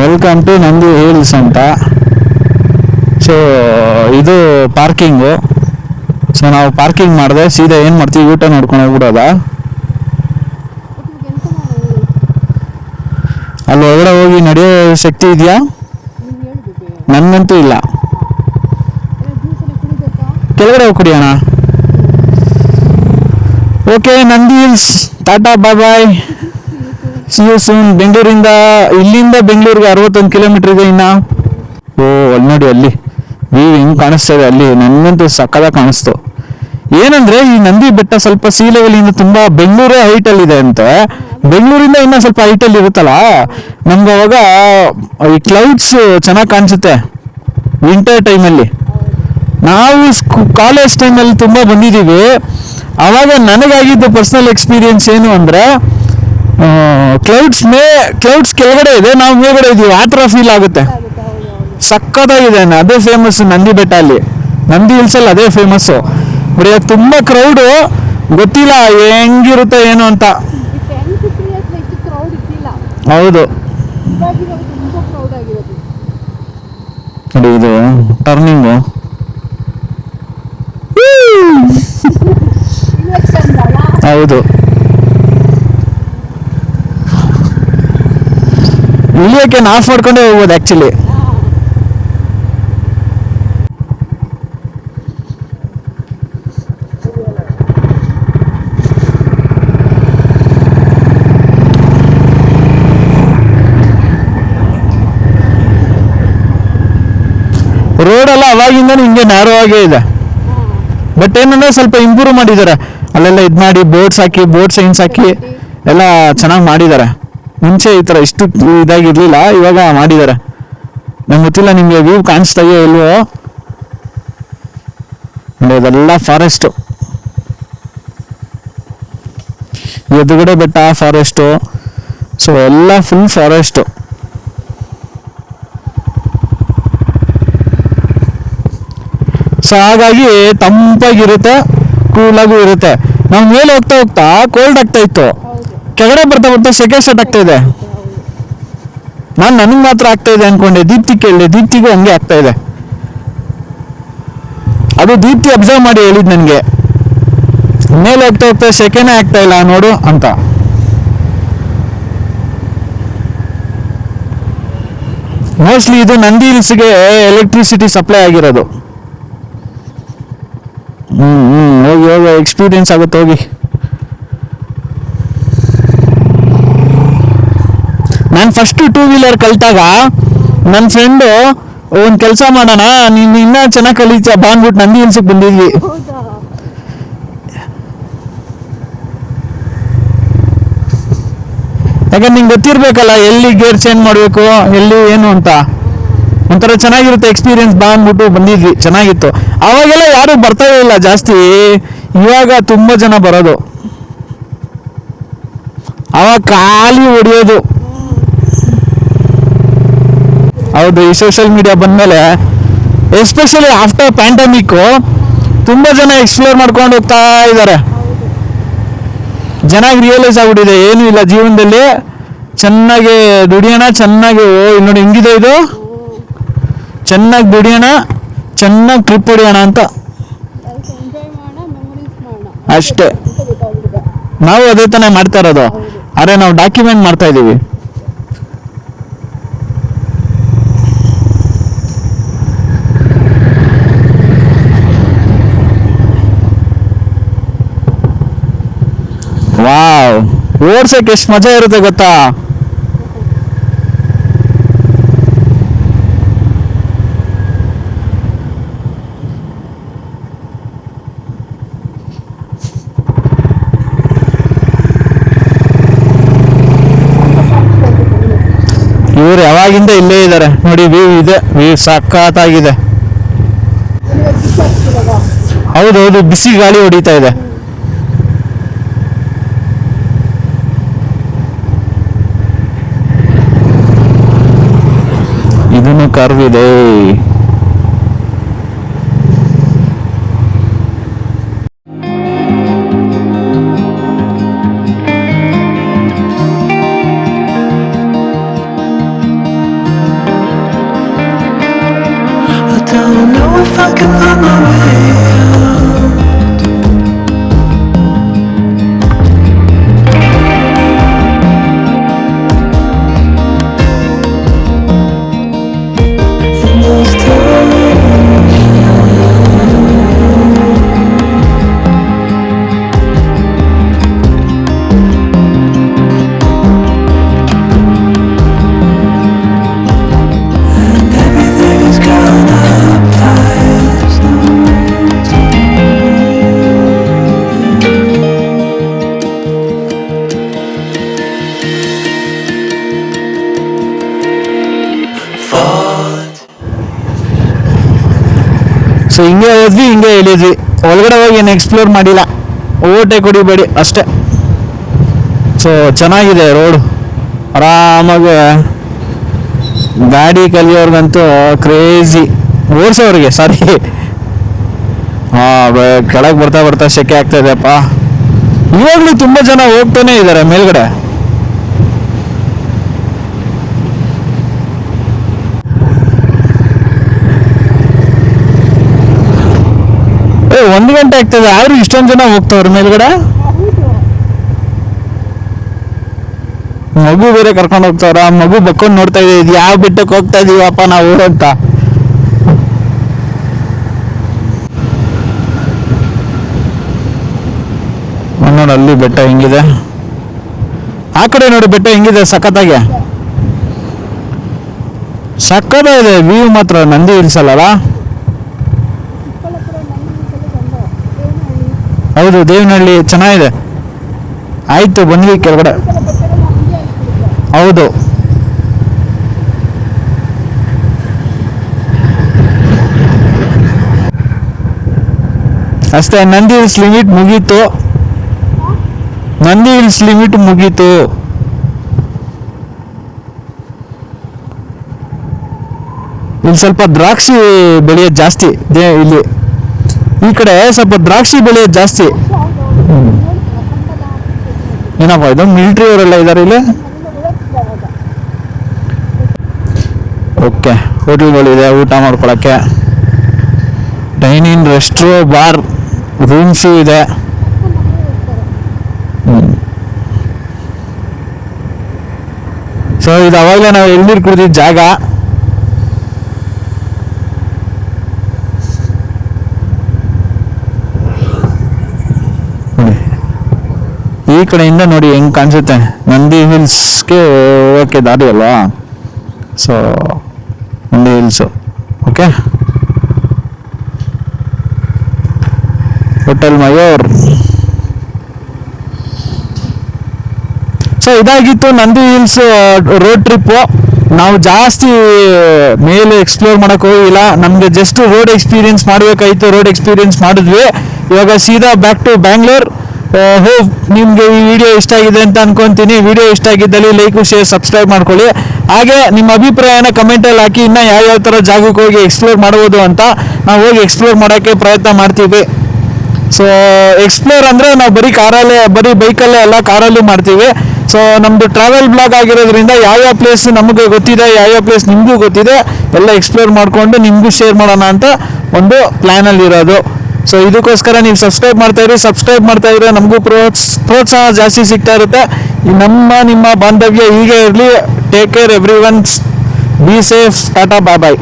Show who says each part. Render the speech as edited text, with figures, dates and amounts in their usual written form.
Speaker 1: Welcome to Nandi hills ಅಂತ. So ಇದು parking. So ನಾವು ಪಾರ್ಕಿಂಗ್ ಮಾಡಿದೆ, ಸೀದಾ ಏನು ಮಾಡ್ತೀವಿ, ಊಟ ನೋಡ್ಕೊಂಡು ಹೋಗ್ಬಿಡೋದ. ಅಲ್ಲಿ ಒಳಗಡೆ ಹೋಗಿ ನಡೆಯೋ ಶಕ್ತಿ ಇದೆಯಾ? ನನ್ನಂತೂ ಇಲ್ಲ. ಕೆಳಗಡೆ ಹೋಗಿ ಕುಡಿಯೋಣ. Okay, Nandi hills, tata, bye bye, see you soon. ಬೆಂಗಳೂರಿಂದ, ಇಲ್ಲಿಂದ ಬೆಂಗಳೂರಿಗೆ 61 ಕಿಲೋಮೀಟರ್ ಇದೆ ಇನ್ನ. ಓ ಅಲ್ಲಿ ನೋಡಿ, ಅಲ್ಲಿ ವ್ಯೂ ಹೆಂಗ್ ಕಾಣಿಸ್ತಾ ಇದೆ. ಅಲ್ಲಿ ನನಗಂತೂ ಸಕ್ಕದಾಗ ಕಾಣಿಸ್ತು. ಏನಂದ್ರೆ ಈ ನಂದಿ ಬೆಟ್ಟ ಸ್ವಲ್ಪ ಸಿ ಲೆವೆಲ್ ಇಂದ ತುಂಬಾ ಬೆಂಗಳೂರೇ ಹೈಟ್ ಅಲ್ಲಿ ಇದೆ ಅಂತೆ. ಬೆಂಗಳೂರಿಂದ ಇನ್ನ ಸ್ವಲ್ಪ ಹೈಟ್ ಅಲ್ಲಿ ಇರುತ್ತಲ್ಲ, ನಮ್ಗೆ ಅವಾಗ ಈ ಕ್ಲೌಡ್ಸ್ ಚೆನ್ನಾಗಿ ಕಾಣಿಸುತ್ತೆ ವಿಂಟರ್ ಟೈಮಲ್ಲಿ. ನಾವು ಕಾಲೇಜ್ ಟೈಮಲ್ಲಿ ತುಂಬಾ ಬಂದಿದ್ದೀವಿ. ಅವಾಗ ನನಗಾಗಿದ್ದು ಪರ್ಸನಲ್ ಎಕ್ಸ್ಪೀರಿಯನ್ಸ್ ಏನು ಅಂದ್ರೆ, ಕ್ಲೌಡ್ಸ್ ಕೆಳಗಡೆ ಇದೆ, ನಾವು ಮೇಲ್ಗಡೆ ಇದೀವಿ, ಆ ಥರ ಫೀಲ್ ಆಗುತ್ತೆ. ಸಕ್ಕತ್ತಾಗಿದೆ. ಅದೇ ಫೇಮಸ್ ನಂದಿ ಬೆಟ್ಟ ಅಲ್ಲಿ, ನಂದಿ ಹಿಲ್ಸ್ ಅಲ್ಲಿ ಅದೇ ಫೇಮಸ್ಸು. ಬಟ್ ಇವಾಗ ತುಂಬಾ ಕ್ರೌಡು, ಗೊತ್ತಿಲ್ಲ ಹೆಂಗಿರುತ್ತೆ ಏನು ಅಂತ. ಹೌದು ನೋಡಿ, ಇದು ಟರ್ನಿಂಗು. ಹೌದು, ಇಳಿಯೋಕೆ ಆಫ್ ಮಾಡ್ಕೊಂಡೇ ಹೋಗ್ಬೋದು ಆಕ್ಚುಲಿ. ರೋಡ್ ಎಲ್ಲ ಅವಾಗಿಂದ ಹಿಂಗೆ ನ್ಯಾರೋ ಆಗೇ ಇದೆ. ಬಟ್ ಏನಂದ್ರೆ ಸ್ವಲ್ಪ ಇಂಪ್ರೂವ್ ಮಾಡಿದ್ದಾರೆ. ಅಲ್ಲೆಲ್ಲ ಇದು ಮಾಡಿ ಬೋರ್ಡ್ಸ್ ಹಾಕಿ, ಬೋರ್ಡ್ ಸೈನ್ಸ್ ಹಾಕಿ ಎಲ್ಲ ಚೆನ್ನಾಗಿ ಮಾಡಿದ್ದಾರೆ. ಮುಂಚೆ ಈ ಥರ ಇಷ್ಟು ಇದಾಗಿರ್ಲಿಲ್ಲ, ಇವಾಗ ಮಾಡಿದ್ದಾರೆ. ನಂಗೆ ಗೊತ್ತಿಲ್ಲ ನಿಮಗೆ ವ್ಯೂ ಕಾಣಿಸ್ತಾಯೋ ಇಲ್ವೋ. ಅದೆಲ್ಲ ಫಾರೆಸ್ಟು, ಎದುರುಗಡೆ ಬೆಟ್ಟ ಫಾರೆಸ್ಟು. ಸೊ ಎಲ್ಲ ಫುಲ್ ಫಾರೆಸ್ಟು. ಸೊ ಹಾಗಾಗಿ ತಂಪಾಗಿರುತ್ತೆ, ಕೂಲಾಗೂ ಇರುತ್ತೆ. ನಾವು ಮೇಲೆ ಹೋಗ್ತಾ ಹೋಗ್ತಾ ಕೋಲ್ಡ್ ಆಗ್ತಾ ಇತ್ತು, ಕೆಳಗಡೆ ಬರ್ತಾ ಬರ್ತಾ ಸೆಕೆ ಸ್ಟಾರ್ಟ್ ಆಗ್ತಾ ಇದೆ. ನನಗೆ ಮಾತ್ರ ಆಗ್ತಾ ಇದೆ ಅನ್ಕೊಂಡೆ, ದೀಪ್ತಿ ಕೇಳಿದೆ, ದೀಪ್ತಿಗೂ ಹಂಗೆ ಆಗ್ತಾ ಇದೆ. ಅದು ದೀಪ್ತಿ ಅಬ್ಸರ್ವ್ ಮಾಡಿ ಹೇಳಿದ್ ನನಗೆ, ಮೇಲೆ ಹೋಗ್ತಾ ಹೋಗ್ತಾ ಸೆಕೆನೇ ಆಗ್ತಾ ಇಲ್ಲ ನೋಡು ಅಂತ. ಮೋಸ್ಟ್ಲಿ ಇದು ನಂದಿ ಹಿಲ್ಸ್ಗೆ ಎಲೆಕ್ಟ್ರಿಸಿಟಿ ಸಪ್ಲೈ ಆಗಿರೋದು. ಹೋಗಿ ಹೋಗಿ ಎಕ್ಸ್ಪೀರಿಯನ್ಸ್ ಆಗುತ್ತೆ, ಹೋಗಿ. ನಾನು ಫಸ್ಟ್ 2 ವೀಲರ್ ಕಲ್ತಾಗ ನನ್ನ ಫ್ರೆಂಡು, ಒಂದು ಕೆಲಸ ಮಾಡೋಣ, ನೀನು ಇನ್ನೂ ಚೆನ್ನಾಗಿ ಕಲಿತೀಯ ಬಾ ಅಂದ್ಬಿಟ್ಟು ನಂದಿ ಹಿಲ್ಸ್ಗೆ ಬಂದಿದ್ವಿ. ಯಾಕಂದ್ರೆ ನಿಂಗೆ ಗೊತ್ತಿರ್ಬೇಕಲ್ಲ ಎಲ್ಲಿ ಗೇರ್ ಚೇಂಜ್ ಮಾಡಬೇಕು, ಎಲ್ಲಿ ಏನು ಅಂತ. ಒಂಥರ ಚೆನ್ನಾಗಿರುತ್ತೆ ಎಕ್ಸ್ಪೀರಿಯನ್ಸ್, ಬಾ ಅಂದ್ಬಿಟ್ಟು ಬಂದಿದ್ವಿ, ಚೆನ್ನಾಗಿತ್ತು. ಅವಾಗೆಲ್ಲ ಯಾರು ಬರ್ತಾ ಇಲ್ಲ ಜಾಸ್ತಿ, ಇವಾಗ ತುಂಬ ಜನ ಬರೋದು. ಅವಾಗ ಖಾಲಿ ಹೊಡಿಯೋದು. ಹೌದು, ಈ ಸೋಷಿಯಲ್ ಮೀಡಿಯಾ ಬಂದಮೇಲೆ, ಎಸ್ಪೆಷಲಿ ಆಫ್ಟರ್ ಪ್ಯಾಂಡಮಿಕ್ಕು, ತುಂಬ ಜನ ಎಕ್ಸ್ಪ್ಲೋರ್ ಮಾಡ್ಕೊಂಡು ಹೋಗ್ತಾ ಇದ್ದಾರೆ. ಚೆನ್ನಾಗಿ ರಿಯಲೈಸ್ ಆಗ್ಬಿಟ್ಟಿದೆ, ಏನೂ ಇಲ್ಲ ಜೀವನದಲ್ಲಿ, ಚೆನ್ನಾಗಿ ದುಡಿಯೋಣ, ಚೆನ್ನಾಗಿ ನೋಡಿ ಹೆಂಗಿದೆ ಇದು, ಚೆನ್ನಾಗಿ ದುಡಿಯೋಣ, ಚೆನ್ನಾಗಿ ಟ್ರಿಪ್ ಹೊಡಿಯೋಣ ಅಂತ ಅಷ್ಟೇ. ನಾವು ಅದೇ ತಾನೇ ಮಾಡ್ತಾ ಇರೋದು, ಆದರೆ ನಾವು ಡಾಕ್ಯುಮೆಂಟ್ ಮಾಡ್ತಾ ಇದ್ದೀವಿ. ವಾವ್, ಓಡ್ಸಕ್ಕೆ ಎಷ್ಟು ಮಜಾ ಇರುತ್ತೆ ಗೊತ್ತಾ. ಇವ್ರು ಯಾವಾಗಿಂದ ಇಲ್ಲೇ ಇದ್ದಾರೆ ನೋಡಿ. ವ್ಯೂ ಇದೆ, ವ್ಯೂ ಸಖತ್ತಾಗಿದೆ. ಹೌದೌದು, ಬಿಸಿ ಗಾಳಿ ಹೊಡಿತಾ ಇದೆ. ಇದನ್ನು ಕರ್ವ್ ಇದೆ.
Speaker 2: I can find my way out. In those times, and everything is gonna pass. Falling.
Speaker 1: So ಹಿಂಗೆ ಹೋದ್ವಿ, ಹಿಂಗೆ ಇಳಿದ್ವಿ. ಒಳಗಡೆ ಹೋಗಿ ಏನು ಎಕ್ಸ್ಪ್ಲೋರ್ ಮಾಡಿಲ್ಲ, ಓಟೆ ಕುಡಿಬೇಡಿ ಅಷ್ಟೇ. ಸೊ ಚೆನ್ನಾಗಿದೆ ರೋಡು, ಆರಾಮಾಗಿ ಗಾಡಿ ಕಲಿಯೋರ್ಗಂತೂ ಕ್ರೇಜಿ, ಓಡಿಸೋರಿಗೆ ಸಾರಿ. ಹಾಂ, ಕೆಳಗೆ ಬರ್ತಾ ಬರ್ತಾ ಸೆಕೆ ಆಗ್ತಾ ಇದೆಯಪ್ಪ. ಇವಾಗಲೂ ತುಂಬ ಜನ ಹೋಗ್ತಾನೆ ಇದ್ದಾರೆ ಮೇಲ್ಗಡೆ. ಏ 1 ಗಂಟೆ ಆಗ್ತದೆ ಆದ್ರೂ ಇಷ್ಟೊಂದು ಜನ ಹೋಗ್ತಾವ್ರೆ ಮೇಲ್ಗಡೆ. ಮಗು ಬೇರೆ ಕರ್ಕೊಂಡು ಹೋಗ್ತಾವ್ರ. ಮಗು ಬಕ್ಕೊಂಡು ನೋಡ್ತಾ ಇದೆ, ಇದು ಯಾವ ಬೆಟ್ಟಕ್ಕೆ ಹೋಗ್ತಾ ಇದೀವಪ್ಪ ನಾವು ಅಂತ. ನೋಡಿ ಅಲ್ಲಿ ಬೆಟ್ಟ ಹೆಂಗಿದೆ, ಆ ಕಡೆ ನೋಡಿ ಬೆಟ್ಟ ಹೆಂಗಿದೆ, ಸಖತ್ತಾಗಿ ಸಖತ್ತಾಗಿದೆ ವ್ಯೂ ಮಾತ್ರ. ನಂದಿ ಹಿಲ್ಸ್ ಅಲ್ಲಲ್ಲ? ಹೌದು, ದೇವನಹಳ್ಳಿ ಚೆನ್ನಾಗಿದೆ. ಆಯ್ತು ಬಂದ್ವಿ ಕೆಳಗಡೆ. ಹೌದು, ಅಷ್ಟೇ. ನಂದಿ ಹಿಲ್ಸ್ ಲಿಮಿಟ್ ಮುಗೀತು, ನಂದಿ ಹಿಲ್ಸ್ ಲಿಮಿಟ್ ಮುಗೀತು. ಇಲ್ಲಿ ಸ್ವಲ್ಪ ದ್ರಾಕ್ಷಿ ಬೆಳೆಯೋದು ಜಾಸ್ತಿ. ಇಲ್ಲಿ ಈ ಕಡೆ ಸ್ವಲ್ಪ ದ್ರಾಕ್ಷಿ ಬೆಳೆಯೋದು ಜಾಸ್ತಿ. ಏನಪ್ಪ ಇದು, ಮಿಲಿಟ್ರಿ ಅವರೆಲ್ಲ ಇದ್ದಾರೆ ಇಲ್ಲಿ. ಓಕೆ, ಹೋಟೆಲ್ಗಳಿದೆ ಊಟ ಮಾಡ್ಕೊಳಕ್ಕೆ. ಡೈನಿಂಗ್, ರೆಸ್ಟ್ರೋ, ಬಾರ್, ರೂಮ್ಸು ಇದೆ. ಸೊ ಇದು ಅವಾಗಲೇ ನಾವು ಎಳ್ನೀರು ಕುಡಿದಿದ್ದ ಜಾಗ. ಈ ಕಡೆಯಿಂದ ನೋಡಿ ಹೆಂಗ್ ಕಾಣಿಸುತ್ತೆ ನಂದಿ ಹಿಲ್ಸ್ಗೆ ಹೋಗೋಕ್ಕೆ ದಾರಿ ಅಲ್ವಾ. So Nandi hills okay. Hotel Mayur. So ಇದಾಗಿತ್ತು ನಂದಿ ಹಿಲ್ಸ್ ರೋಡ್ ಟ್ರಿಪ್ಪು. ನಾವು ಜಾಸ್ತಿ ಮೇಲೆ ಎಕ್ಸ್ಪ್ಲೋರ್ ಮಾಡಕ್ಕೆ ಹೋಗಿಲ್ಲ, ನಮಗೆ ಜಸ್ಟ್ ರೋಡ್ ಎಕ್ಸ್ಪೀರಿಯನ್ಸ್ ಮಾಡಬೇಕಾಯಿತು. ರೋಡ್ ಎಕ್ಸ್ಪೀರಿಯನ್ಸ್ ಮಾಡಿದ್ವಿ. ಇವಾಗ ಸೀದಾ ಬ್ಯಾಕ್ ಟು ಬ್ಯಾಂಗ್ಳೂರ್. ಹೋಪ್ ನಿಮಗೆ ಈ ವಿಡಿಯೋ ಇಷ್ಟ ಆಗಿದೆ ಅಂತ ಅನ್ಕೊಂತೀನಿ. ವಿಡಿಯೋ ಇಷ್ಟ ಆಗಿದ್ದಲ್ಲಿ ಲೈಕ್, ಶೇರ್, ಸಬ್ಸ್ಕ್ರೈಬ್ ಮಾಡ್ಕೊಳ್ಳಿ. ಹಾಗೆ ನಿಮ್ಮ ಅಭಿಪ್ರಾಯನ ಕಮೆಂಟಲ್ಲಿ ಹಾಕಿ, ಇನ್ನು ಯಾವ್ಯಾವ ಥರ ಜಾಗಕ್ಕೆ ಹೋಗಿ ಎಕ್ಸ್ಪ್ಲೋರ್ ಮಾಡ್ಬೋದು ಅಂತ ನಾವು ಹೋಗಿ ಎಕ್ಸ್ಪ್ಲೋರ್ ಮಾಡೋಕ್ಕೆ ಪ್ರಯತ್ನ ಮಾಡ್ತೀವಿ. ಸೊ ಎಕ್ಸ್ಪ್ಲೋರ್ ಅಂದರೆ ನಾವು ಬರೀ ಬೈಕಲ್ಲೇ ಅಲ್ಲ, ಕಾರಲ್ಲೂ ಮಾಡ್ತೀವಿ. ಸೊ ನಮ್ಮದು ಟ್ರಾವೆಲ್ ಬ್ಲಾಗ್ ಆಗಿರೋದ್ರಿಂದ ಯಾವ್ಯಾವ ಪ್ಲೇಸ್ ನಮಗೆ ಗೊತ್ತಿದೆ, ಯಾವ್ಯಾವ ಪ್ಲೇಸ್ ನಿಮಗೂ ಗೊತ್ತಿದೆ, ಎಲ್ಲ ಎಕ್ಸ್ಪ್ಲೋರ್ ಮಾಡಿಕೊಂಡು ನಿಮಗೂ ಶೇರ್ ಮಾಡೋಣ ಅಂತ ಒಂದು ಪ್ಲ್ಯಾನಲ್ಲಿರೋದು. ಸೊ ಇದಕ್ಕೋಸ್ಕರ ನೀವು ಸಬ್ಸ್ಕ್ರೈಬ್ ಮಾಡ್ತಾ ಇದ್ರೆ ನಮಗೂ ಪ್ರೋತ್ಸಾಹ ಜಾಸ್ತಿ ಸಿಗ್ತಾ ಇರುತ್ತೆ. ನಿಮ್ಮ ಬಾಂಧವ್ಯ ಹೀಗೆ ಇರಲಿ. Take care every ones, be safe, tata, bye bye.